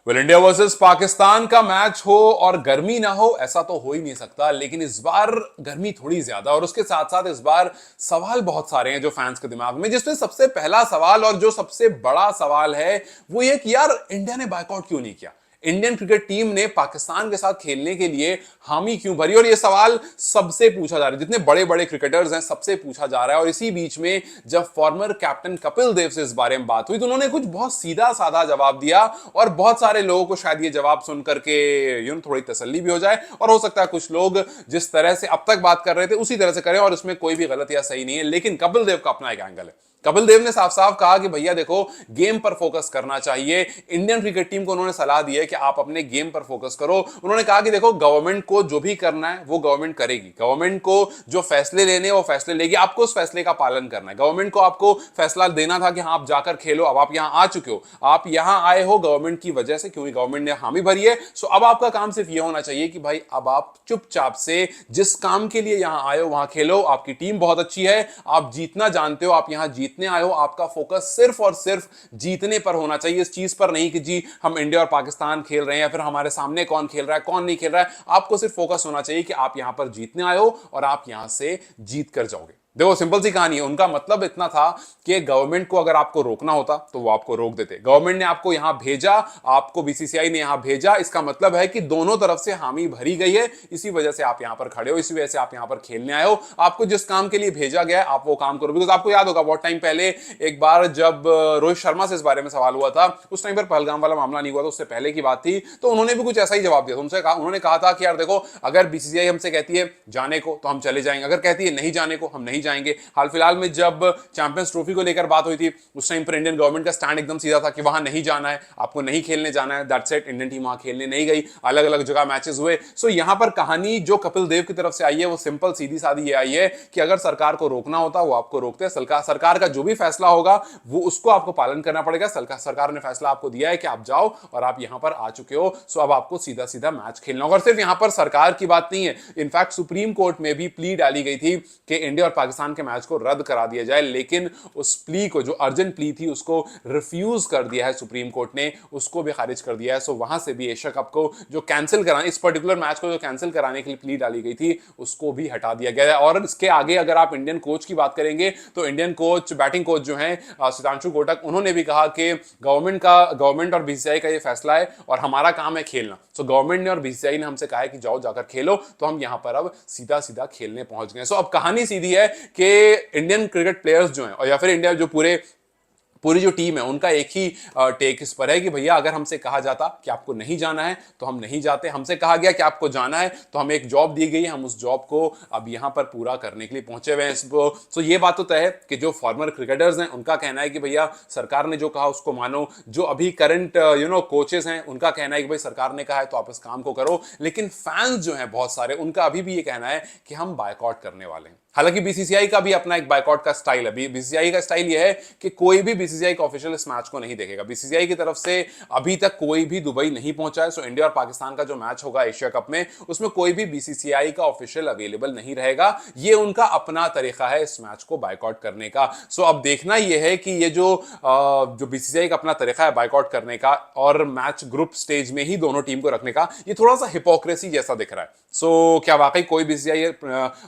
India versus Pakistan का match हो और गर्मी ना हो ऐसा तो हो ही नहीं सकता, लेकिन इस बार गर्मी थोड़ी ज्यादा और उसके साथ साथ इस बार सवाल बहुत सारे हैं जो फैंस के दिमाग में, जिसमें सबसे पहला सवाल और जो सबसे बड़ा सवाल है वो ये कि यार इंडिया ने बायकॉट क्यों नहीं किया। इंडियन क्रिकेट टीम ने पाकिस्तान के साथ खेलने के लिए हामी क्यों भरी। और यह सवाल सबसे पूछा जा रहा है, जितने बड़े बड़े क्रिकेटर्स हैं सबसे पूछा जा रहा है। और इसी बीच में जब फॉर्मर कैप्टन कपिल देव से इस बारे में बात हुई तो उन्होंने कुछ बहुत सीधा साधा जवाब दिया और बहुत सारे लोगों को शायद ये जवाब सुन करके थोड़ी तसल्ली भी हो जाए और हो सकता है कुछ लोग जिस तरह से अब तक बात कर रहे थे उसी तरह से करें और इसमें कोई भी गलत या सही नहीं है। लेकिन कपिल देव का अपना एक एंगल है। कपिल देव ने साफ साफ कहा कि भैया देखो, गेम पर फोकस करना चाहिए। इंडियन क्रिकेट टीम को उन्होंने सलाह दी है कि आप अपने गेम पर फोकस करो। उन्होंने कहा कि देखो, गवर्नमेंट को जो भी करना है वो गवर्नमेंट करेगी, गवर्नमेंट को जो फैसले लेने वो फैसले लेगी, आपको उस फैसले का पालन करना है। गवर्नमेंट को आपको फैसला देना था कि हाँ आप जाकर खेलो, अब आप यहां आ चुके हो, आप यहां आए हो गवर्नमेंट की वजह से, क्योंकि गवर्नमेंट ने हामी भरी है। सो अब आपका काम सिर्फ यह होना चाहिए कि भाई अब आप चुपचाप से जिस काम के लिए यहां आए हो वहां खेलो। आपकी टीम बहुत अच्छी है, आप जीतना जानते हो, आप यहां जीतने आए हो, आपका फोकस सिर्फ और सिर्फ जीतने पर होना चाहिए, इस चीज पर नहीं कि जी हम इंडिया और पाकिस्तान खेल रहे हैं या फिर हमारे सामने कौन खेल रहा है कौन नहीं खेल रहा है। आपको सिर्फ फोकस होना चाहिए कि आप यहां पर जीतने आए हो और आप यहां से जीत कर जाओगे। देखो, सिंपल सी कहानी है। उनका मतलब इतना था कि गवर्नमेंट को अगर आपको रोकना होता तो वो आपको रोक देते। गवर्नमेंट ने आपको यहां भेजा, आपको बीसीसीआई ने यहां भेजा, इसका मतलब है कि दोनों तरफ से हामी भरी गई है, इसी वजह से आप यहां पर खड़े हो, इसी वजह से आप यहां पर खेलने आए हो। आपको जिस काम के लिए भेजा गया है आप वो काम करो। बिकॉज आपको याद होगा बहुत टाइम पहले एक बार जब रोहित शर्मा से इस बारे में सवाल हुआ था, उस टाइम पर पहलगाम वाला मामला नहीं हुआ था, उससे पहले की बात थी, तो उन्होंने भी कुछ ऐसा ही जवाब दिया। उन्होंने कहा था कि यार देखो, अगर बीसीसीआई हमसे कहती है जाने को तो हम चले जाएंगे, अगर कहती है नहीं जाने को हम नहीं जाएंगे। हाल फिलहाल में जब चैंपियंस ट्रॉफी को लेकर बात हुई थी उस टाइम पर इंडियन गवर्नमेंट का स्टैंड एकदम सीधा था कि वहां नहीं जाना है, आपको नहीं खेलने जाना है। दैट्स इट, इंडियन टीम वहां खेलने नहीं गई, अलग अलग जगह मैचेस हुए। सो यहां पर कहानी जो कपिल देव की तरफ से आई है वो सिंपल सीधी सादी ये आई है कि अगर सरकार को रोकना होता वो आपको रोकते। सरकार का जो भी फैसला होगा वो उसको आपको पालन करना पड़ेगा। सरकार ने फैसला आपको दिया है कि आप जाओ और आप यहां पर आ चुके हो, सो अब आपको सीधा सीधा मैच खेलना होगा। और सिर्फ यहां पर सरकार की बात नहीं है, इनफैक्ट सुप्रीम कोर्ट में भी प्ली डाली गई थी कि इंडिया और पाकिस्तान के मैच को रद्द करा दिया जाए, लेकिन उस प्ली को, जो अर्जेंट प्ली थी, उसको रिफ्यूज कर दिया है सुप्रीम कोर्ट ने, उसको भी खारिज कर दिया है। सो वहां से भी एशिया कप को जो कैंसिल कराने, इस पर्टिकुलर मैच को जो कैंसिल कराने के लिए प्ली डाली गई थी उसको भी हटा दिया गया है। और इसके आगे अगर आप इंडियन कोच की बात करेंगे तो इंडियन कोच, बैटिंग कोच जो है सुधांशु कोटक, उन्होंने भी कहा कि गवर्नमेंट और बीसीसीआई का ये फैसला है और हमारा काम है खेलना। सो गवर्नमेंट ने और बीसीसीआई ने हमसे कहा है कि जाओ जाकर खेलो, तो हम यहां पर अब सीधा सीधा खेलने पहुंच गए। सो अब कहानी सीधी है कि इंडियन क्रिकेट प्लेयर्स जो हैं और या फिर इंडिया जो पूरी जो टीम है उनका एक ही टेक इस पर है कि भैया अगर हमसे कहा जाता कि आपको नहीं जाना है तो हम नहीं जाते, हमसे कहा गया कि आपको जाना है तो हमें एक जॉब दी गई है, हम उस जॉब को अब यहां पर पूरा करने के लिए पहुंचे हुए हैं। सो ये बात तो तय है कि जो फॉर्मर क्रिकेटर्स हैं उनका कहना है कि भैया सरकार ने जो कहा उसको मानो, जो अभी करंट कोचेस हैं उनका कहना है कि भाई सरकार ने कहा है तो आप इस काम को करो। लेकिन फैंस जो हैं बहुत सारे, उनका अभी भी ये कहना है कि हम बायकॉट करने वाले हैं। हालांकि बीसीसीआई का भी अपना एक बायकॉट का स्टाइल है। बीसीसीआई का स्टाइल यह है कि कोई भी बीसीसीआई का ऑफिशियल इस मैच को नहीं देखेगा। बीसीसीआई की तरफ से अभी तक कोई भी दुबई नहीं पहुंचा है। सो इंडिया और पाकिस्तान का जो मैच होगा एशिया कप में, उसमें कोई भी बीसीसीआई का ऑफिशियल अवेलेबल नहीं रहेगा। ये उनका अपना तरीका है इस मैच को बायकॉट करने का। सो अब देखना यह है कि ये जो बीसीसीआई का अपना तरीका है बायकॉट करने का और मैच ग्रुप स्टेज में ही दोनों टीम को रखने का, ये थोड़ा सा हिपोक्रेसी जैसा दिख रहा है। सो क्या वाकई कोई बीसीसीआई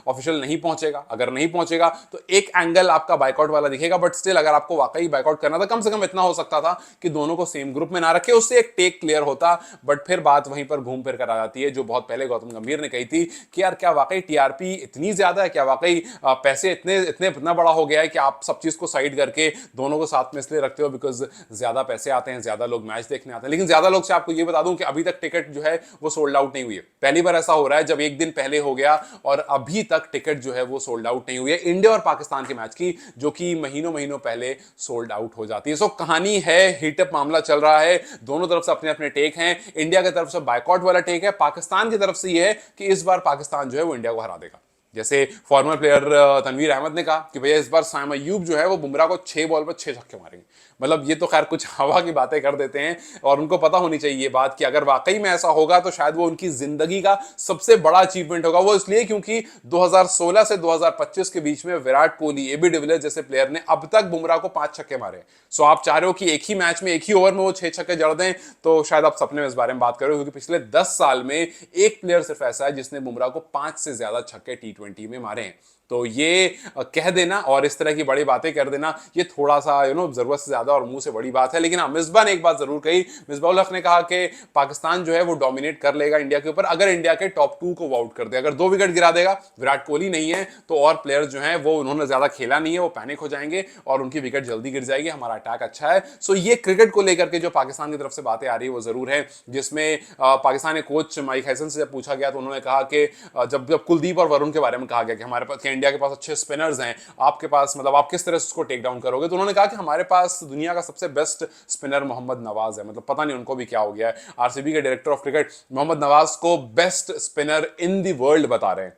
ऑफिशियल नहीं पहुंचेगा? अगर नहीं पहुंचेगा तो एक एंगल आपका बायकॉट वाला दिखेगा, बट स्टिल अगर आपको वाकई बायकॉट करना था, कम से कम इतना हो सकता था कि दोनों को सेम ग्रुप में ना रखे, उससे एक टेक क्लियर होता। बट फिर बात वहीं पर घूम फिर कर आ जाती है जो बहुत पहले गौतम गंभीर ने कही थी कि यार क्या वाकई टीआरपी इतनी ज्यादा है, क्या वाकई पैसे इतना बड़ा हो गया है कि आप सब चीज को साइड करके दोनों को साथ में इसलिए रखते हो बिकॉज ज्यादा पैसे आते हैं, ज्यादा लोग मैच देखने आते हैं। लेकिन ज्यादा लोग से आपको ये बता दूं कि अभी तक टिकट जो है वो सोल्ड आउट नहीं हुई है। पहली बार ऐसा हो रहा है जब एक दिन पहले हो गया और अभी तक टिकट जो है वो सोल्ड आउट नहीं हुई है इंडिया और पाकिस्तान के मैच की, जो कि महीनों महीनों पहले सोल्ड आउट हो जाती है। सो कहानी है, हीटअप मामला चल रहा है, दोनों तरफ से अपने अपने टेक हैं। इंडिया की तरफ से बायकॉट वाला टेक है, पाकिस्तान की तरफ से यह है कि इस बार पाकिस्तान जो है वो इंडिया को हरा देगा। जैसे फॉर्मर प्लेयर तनवीर अहमद ने कहा कि भैया इस बार साइम अय्यूब जो है वो बुमराह को 6 बॉल पर 6 छक्के मारेंगे। मतलब ये तो खैर कुछ हवा की बातें कर देते हैं, और उनको पता होनी चाहिए ये बात कि अगर वाकई में ऐसा होगा तो शायद वो उनकी जिंदगी का सबसे बड़ा अचीवमेंट होगा। वो इसलिए क्योंकि 2016 से 2025 के बीच में विराट कोहली, एबी डिविलियर्स जैसे प्लेयर ने अब तक बुमराह को 5 छक्के मारे। सो आप चाह रहे हो कि एक ही मैच में, एक ही ओवर में वो 6 छक्के जड़ दें, तो शायद आप सपने में इस बारे में बात कर रहे हो, क्योंकि पिछले 10 साल में एक प्लेयर सिर्फ ऐसा है जिसने बुमराह को 5 से ज्यादा छक्के T20 में मारे हैं। तो ये कह देना और इस तरह की बड़ी बातें कर देना, ये थोड़ा सा जरूरत से ज्यादा और मुंह से बड़ी बात है। लेकिन हाँ, मिसबा ने एक बात जरूर कही। मिसबाउल हक ने कहा कि पाकिस्तान जो है वो डोमिनेट कर लेगा इंडिया के ऊपर अगर इंडिया के टॉप 2 को वो आउट कर दे। अगर 2 विकेट गिरा देगा, विराट कोहली नहीं है तो और प्लेयर्स जो है वो, उन्होंने ज्यादा खेला नहीं है, वो पैनिक हो जाएंगे और उनकी विकेट जल्दी गिर जाएगी। हमारा अटैक अच्छा है। सो ये क्रिकेट को लेकर के जो पाकिस्तान की तरफ से बातें आ रही है वो जरूर है, जिसमें पाकिस्तानी कोच माइक हैसन से जब पूछा गया तो उन्होंने कहा कि जब जब कुलदीप और वरुण के बारे में कहा गया कि हमारे पास, इंडिया के पास अच्छे स्पिनर्स हैं, आपके पास मतलब आप किस तरह से उसको टेक डाउन करोगे, तो उन्होंने कहा कि हमारे पास दुनिया का सबसे बेस्ट स्पिनर मोहम्मद नवाज है। मतलब पता नहीं उनको भी क्या हो गया है, आरसीबी के director of cricket Mohammad Nawaz को best spinner in the world बता रहे हैं।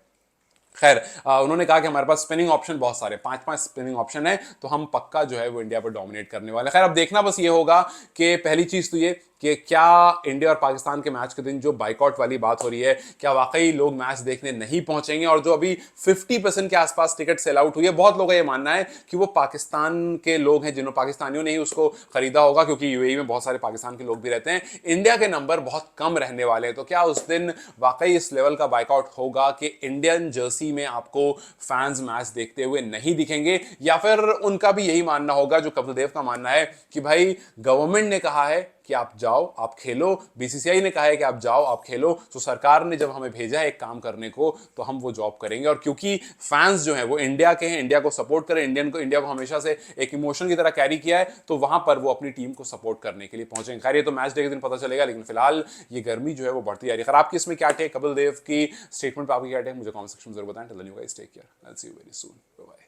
खैर, उन्होंने कहा कि हमारे पास स्पिनिंग ऑप्शन बहुत सारे, 5-5 स्पिनिंग ऑप्शन है, तो हम पक्का जो है वो इंडिया पर डोमिनेट करने वाले। खैर, अब देखना बस ये होगा कि पहली चीज तो ये कि क्या इंडिया और पाकिस्तान के मैच के दिन जो बाइकआउट वाली बात हो रही है, क्या वाकई लोग मैच देखने नहीं पहुंचेंगे। और जो अभी 50% के आसपास टिकट सेल आउट हुई है, बहुत लोगों का ये मानना है कि वो पाकिस्तान के लोग हैं, जिन्होंने पाकिस्तानियों ने ही उसको खरीदा होगा, क्योंकि यूएई में बहुत सारे पाकिस्तान के लोग भी रहते हैं। इंडिया के नंबर बहुत कम रहने वाले हैं, तो क्या उस दिन वाकई इस लेवल का बाइकआउट होगा कि इंडियन जर्सी में आपको फैंस मैच देखते हुए नहीं दिखेंगे, या फिर उनका भी यही मानना होगा, जो कपिल देव का मानना है, कि भाई गवर्नमेंट ने कहा है कि आप जाओ, आप खेलो, बीसीसीआई ने कहा है कि आप जाओ, आप खेलो, तो सरकार ने जब हमें भेजा है एक काम करने को, तो हम वो जॉब करेंगे। और क्योंकि फैंस जो हैं वो इंडिया के हैं, इंडिया को सपोर्ट करें, इंडिया को हमेशा से एक इमोशन की तरह कैरी किया है, तो वहां पर वो अपनी टीम को सपोर्ट करने के लिए पहुंचेंगे। खैर, ये तो मैच डे के दिन पता चलेगा, लेकिन फिलहाल ये गर्मी जो है वो बढ़ती जा रही है। खैर, आपकी इसमें क्या टेक, कपिल देव की स्टेटमेंट पर आपकी क्या टेक, मुझे कमेंट सेक्शन में जरूर बताएं। Till then you guys take care, I will see you very soon, bye bye.